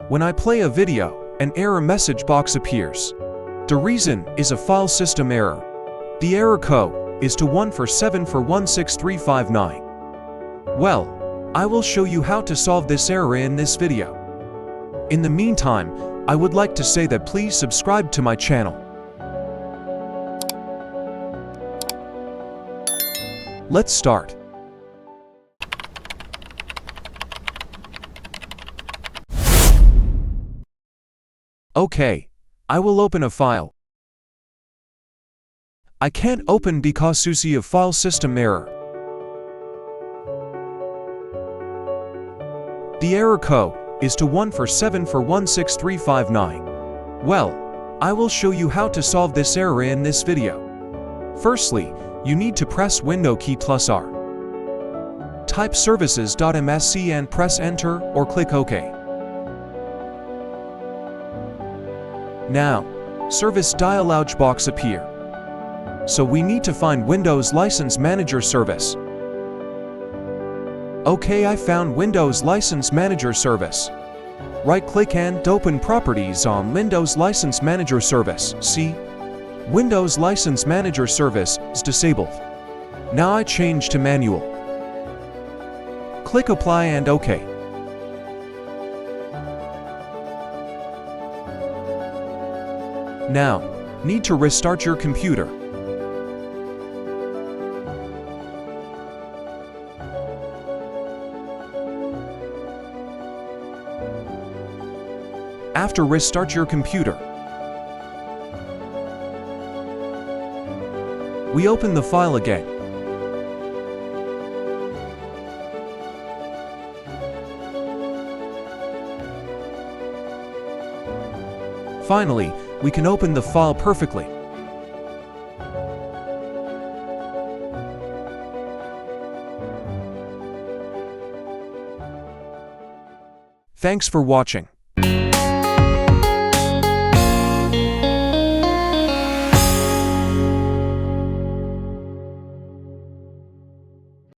When I play a video, an error message box appears. The reason is a file system error. The error code is to 147416359. Well, I will show you how to solve this error in this video. In the meantime, I would like to say that please subscribe to my channel. Let's start. Okay, I will open a file. I can't open because you see a file system error. The error code is to 147416359. Well, I will show you how to solve this error in this video. Firstly, you need to press Window key plus R. Type services.msc and press Enter or click OK. Now, service dialog box appear. So we need to find Windows License Manager service. Okay, I found Windows License Manager service. Right-click and open Properties on Windows License Manager service. See? Windows License Manager service is disabled. Now I change to manual. Click Apply and OK. Now, need to restart your computer. After restart your computer, we open the file again. Finally, we can open the file perfectly. Thanks for watching.